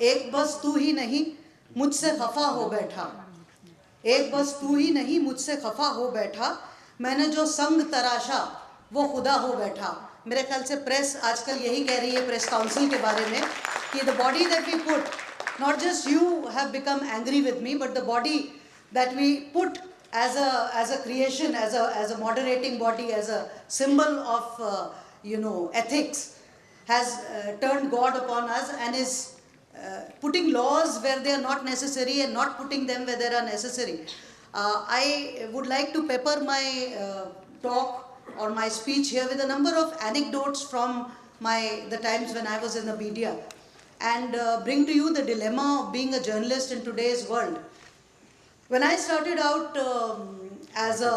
एक बस तू ही नहीं मुझसे खफा हो बैठा, एक बस तू ही नहीं मुझसे खफा हो बैठा, मैंने जो संग तराशा वो खुदा हो बैठा। मेरे ख्याल से प्रेस आजकल यही कह रही है प्रेस काउंसिल के बारे में कि the body that we put, not just you have become angry with me, but the body that we put as a creation, as a moderating body, as a symbol of ethics, has turned God upon us and is putting laws where they are not necessary and not putting them where they are necessary. I would like to pepper my talk or my speech here with a number of anecdotes from the times when I was in the media, and bring to you the dilemma of being a journalist in today's world. When I started out as a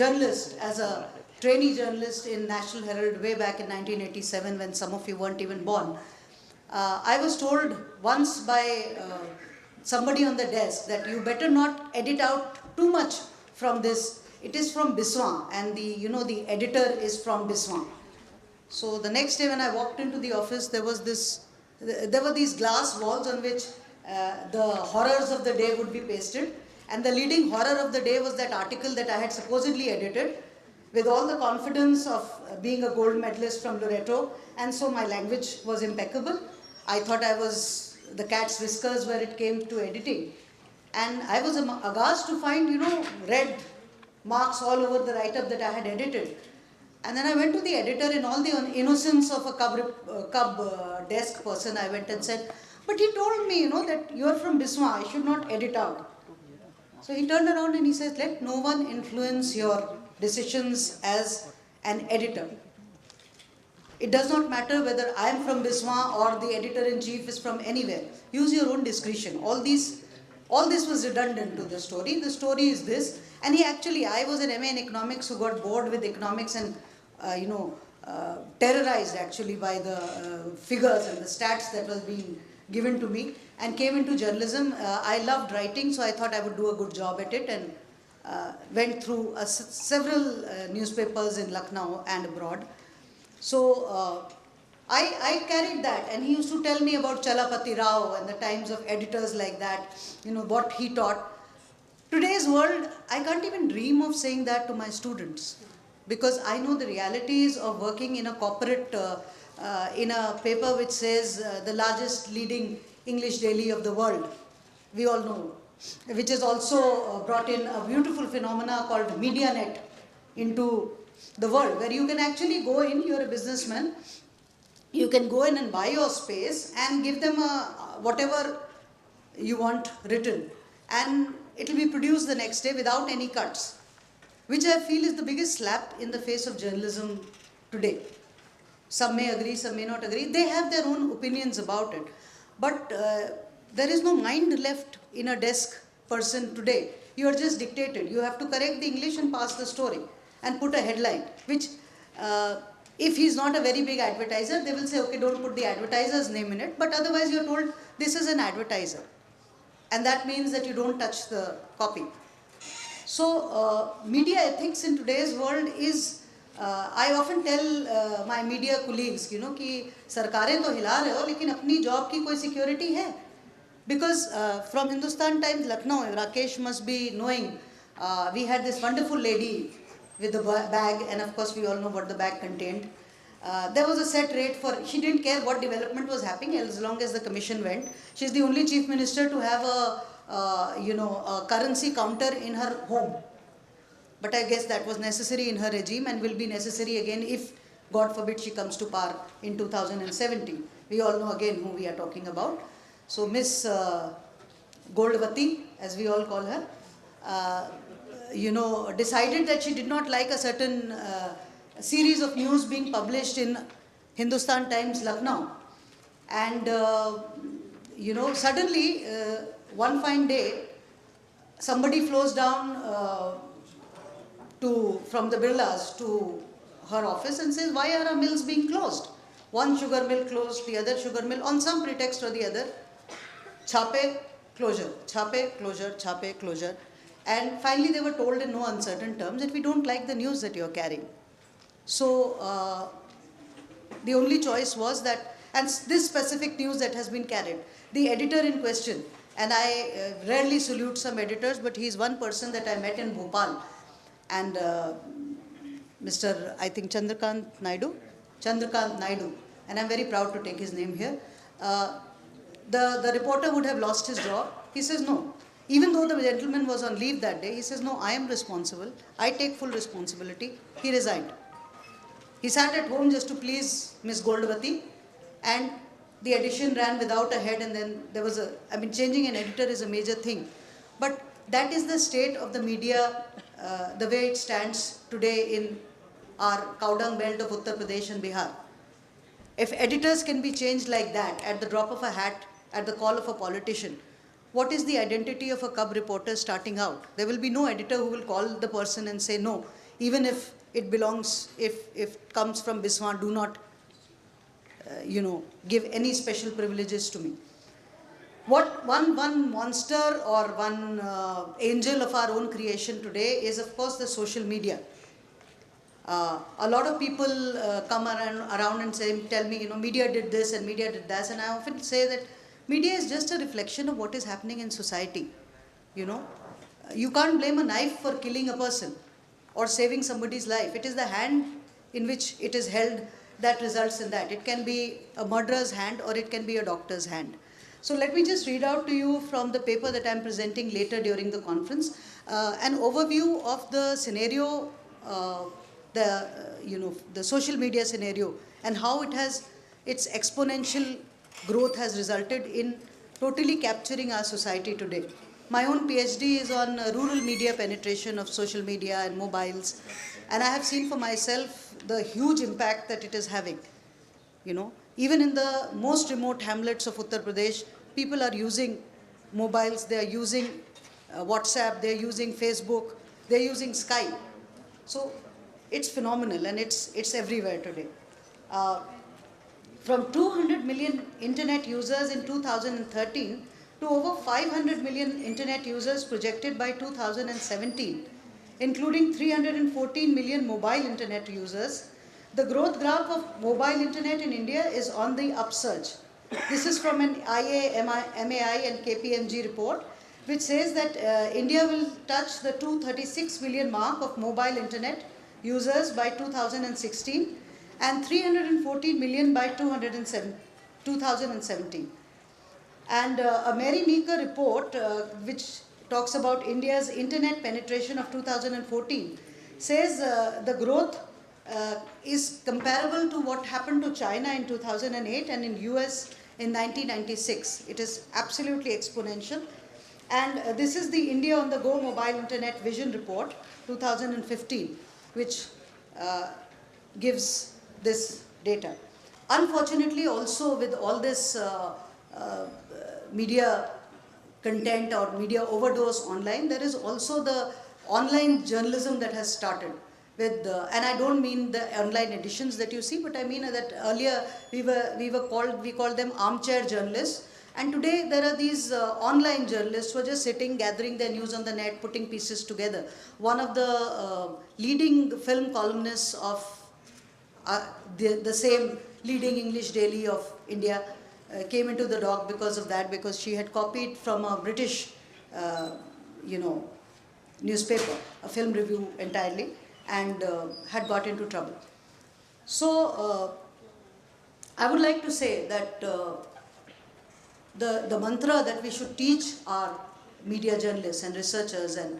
journalist, as a trainee journalist in National Herald way back in 1987, when some of you weren't even born, I was told once by somebody on the desk that you better not edit out too much from this. It is from Biswa, and the editor is from Biswa. So the next day when I walked into the office, there were these glass walls on which the horrors of the day would be pasted, and the leading horror of the day was that article that I had supposedly edited with all the confidence of being a gold medalist from Loreto, and so my language was impeccable. I thought I was the cat's whiskers where it came to editing, and I was aghast to find red marks all over the write-up that I had edited. And then I went to the editor, in all the innocence of a cub desk person. I went and said, but he told me, that you are from Biswa, I should not edit out. So he turned around and he says, let no one influence your decisions as an editor. It does not matter whether I am from Biswa or the editor-in-chief is from anywhere. Use your own discretion. All this was redundant to the story. The story is this. And I was an MA in economics who got bored with economics and terrorized actually by the figures and the stats that was being given to me, and came into journalism. I loved writing, so I thought I would do a good job at it, and went through several newspapers in Lucknow and abroad. So I carried that, and he used to tell me about Chalapati Rao and the times of editors like that, what he taught. Today's world, I can't even dream of saying that to my students, because I know the realities of working in a corporate, in a paper which says the largest leading English daily of the world, we all know, which has also brought in a beautiful phenomena called MediaNet into the world, where you can actually go in, you're a businessman, you can go in and buy your space and give them whatever you want written, and it will be produced the next day without any cuts, which I feel is the biggest slap in the face of journalism today. Some may agree, some may not agree. They have their own opinions about it. But there is no mind left in a desk person today. You are just dictated. You have to correct the English and pass the story and put a headline, which if he's not a very big advertiser, they will say, okay, don't put the advertiser's name in it. But otherwise you're told, this is an advertiser. And that means that you don't touch the copy. So media ethics in today's world is, I often tell my media colleagues, कि सरकारें तो हिला रहे हो, लेकिन अपनी job की कोई सिक्योरिटी है? Because from Hindustan Times, Lucknow, Rakesh must be knowing, we had this wonderful lady with the bag, and of course we all know what the bag contained. There was a set rate for, she didn't care what development was happening as long as the commission went. She's the only chief minister to have a currency counter in her home. But I guess that was necessary in her regime and will be necessary again if, God forbid, she comes to power in 2017. We all know again who we are talking about. So Miss Goldwati, as we all call her, decided that she did not like a certain series of news being published in Hindustan Times, Lucknow. And, suddenly, one fine day, somebody flows down from the Birlas to her office and says, why are our mills being closed? One sugar mill closed, the other sugar mill, on some pretext or the other. Chape, closure, chape, closure, chape, closure. And finally they were told in no uncertain terms that we don't like the news that you're carrying. So the only choice was that, and this specific news that has been carried, the editor in question, and I rarely salute some editors, but he's one person that I met in Bhopal, and Mr. I think Chandrakant Naidu, and I'm very proud to take his name here. The reporter would have lost his job. He says no. Even though the gentleman was on leave that day, he says, no, I am responsible. I take full responsibility. He resigned. He sat at home just to please Miss Goldwati, and the edition ran without a head, and then there was changing an editor is a major thing. But that is the state of the media, the way it stands today in our Cowdung belt of Uttar Pradesh and Bihar. If editors can be changed like that, at the drop of a hat, at the call of a politician, what is the identity of a cub reporter starting out? There will be no editor who will call the person and say, no, even if it belongs, if it comes from Bismarck, do not, give any special privileges to me. What one monster or one angel of our own creation today is, of course, the social media. A lot of people come around and tell me, media did this and media did that, and I often say that media is just a reflection of what is happening in society. You can't blame a knife for killing a person or saving somebody's life. It is the hand in which it is held that results in that. It can be a murderer's hand or it can be a doctor's hand. So let me just read out to you from the paper that I'm presenting later during the conference, an overview of the scenario, the social media scenario, and how its exponential growth has resulted in totally capturing our society today. My own PhD is on rural media penetration of social media and mobiles, and I have seen for myself the huge impact that it is having. Even in the most remote hamlets of Uttar Pradesh, people are using mobiles, they are using WhatsApp, they are using Facebook, they are using Skype. So it's phenomenal, and it's everywhere today. From 200 million internet users in 2013 to over 500 million internet users projected by 2017, including 314 million mobile internet users, the growth graph of mobile internet in India is on the upsurge. This is from an MAI and KPMG report, which says that India will touch the 236 million mark of mobile internet users by 2016 and 314 million by 2017. And a Mary Meeker report, which talks about India's internet penetration of 2014, says the growth is comparable to what happened to China in 2008 and in US in 1996. It is absolutely exponential. And this is the India on the Go Mobile Internet Vision Report 2015, which gives this data. Unfortunately, also with all this media content or media overdose online, there is also the online journalism that has started with, and I don't mean the online editions that you see, but I mean that earlier we called them armchair journalists, and today there are these online journalists who are just sitting, gathering their news on the net, putting pieces together. One of the leading film columnists of the same leading English daily of India came into the dock because of that, because she had copied from a British, newspaper, a film review entirely, and had got into trouble. So I would like to say that the mantra that we should teach our media journalists and researchers and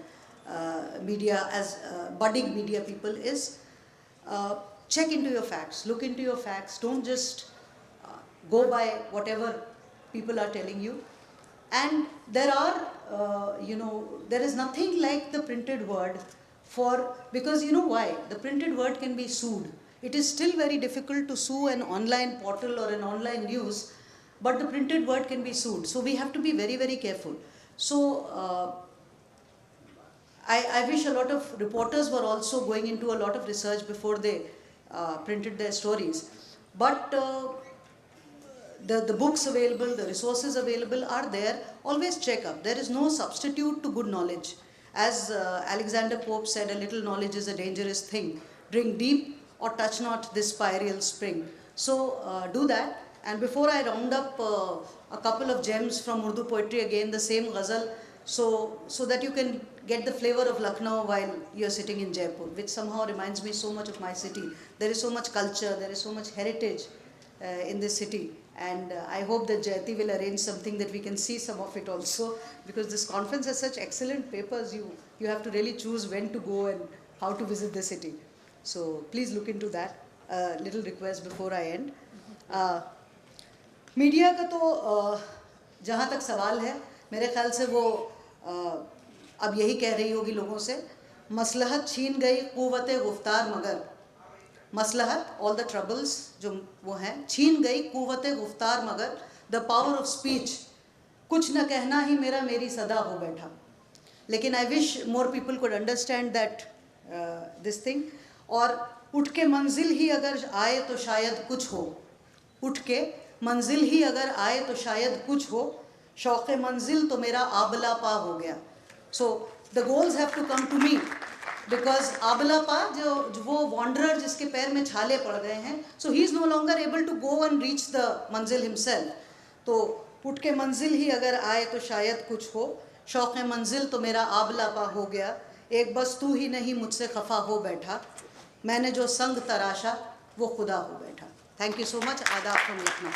media as budding media people is check into your facts, look into your facts, don't just go by whatever people are telling you. And there are, there is nothing like the printed word because you know why? The printed word can be sued. It is still very difficult to sue an online portal or an online news, but the printed word can be sued. So we have to be very, very careful. So I wish a lot of reporters were also going into a lot of research before they printed their stories. But the books available, the resources available are there. Always check up. There is no substitute to good knowledge. As Alexander Pope said, a little knowledge is a dangerous thing. Drink deep or touch not this spiral spring. So do that. And before I round up a couple of gems from Urdu poetry, again the same ghazal, so that you can get the flavor of Lucknow while you're sitting in Jaipur, which somehow reminds me so much of my city. There is so much culture, there is so much heritage in this city, and I hope that Jayati will arrange something that we can see some of it also, because this conference has such excellent papers. You have to really choose when to go and how to visit the city. So please look into that. Little request before I end. Media का तो जहाँ तक सवाल है, मेरे ख्याल से वो अब यही कह रही होगी लोगों से, मसलहत छीन गई क़ुव्वत-ए गुफ्तार मगर, मसलहत ऑल द ट्रबल्स जो वो हैं, छीन गई क़ुव्वत-ए गुफ्तार मगर, द पावर ऑफ स्पीच, कुछ न कहना ही मेरा मेरी सदा हो बैठा. लेकिन I wish more people could understand that this thing. और उठ के मंजिल ही अगर आए तो शायद कुछ हो, उठ के मंजिल ही अगर आए तो शायद कुछ हो, शौक़े मंजिल तो मेरा आबला पा हो गया. So the goals have to come to me, because आबला पा जो वो वॉन्डरर जिसके पैर में छाले पड़ गए हैं, so he is no longer able to go and reach the मंजिल हिमसेल्फ. तो उठ के मंजिल ही अगर आए तो शायद कुछ हो, शौक़े मंजिल तो मेरा आबला पा हो गया. एक बस तू ही नहीं मुझसे खफा हो बैठा, मैंने जो संग तराशा वो खुदा हो बैठा. Thank you so much. आदाब फ्रॉम लखनऊ.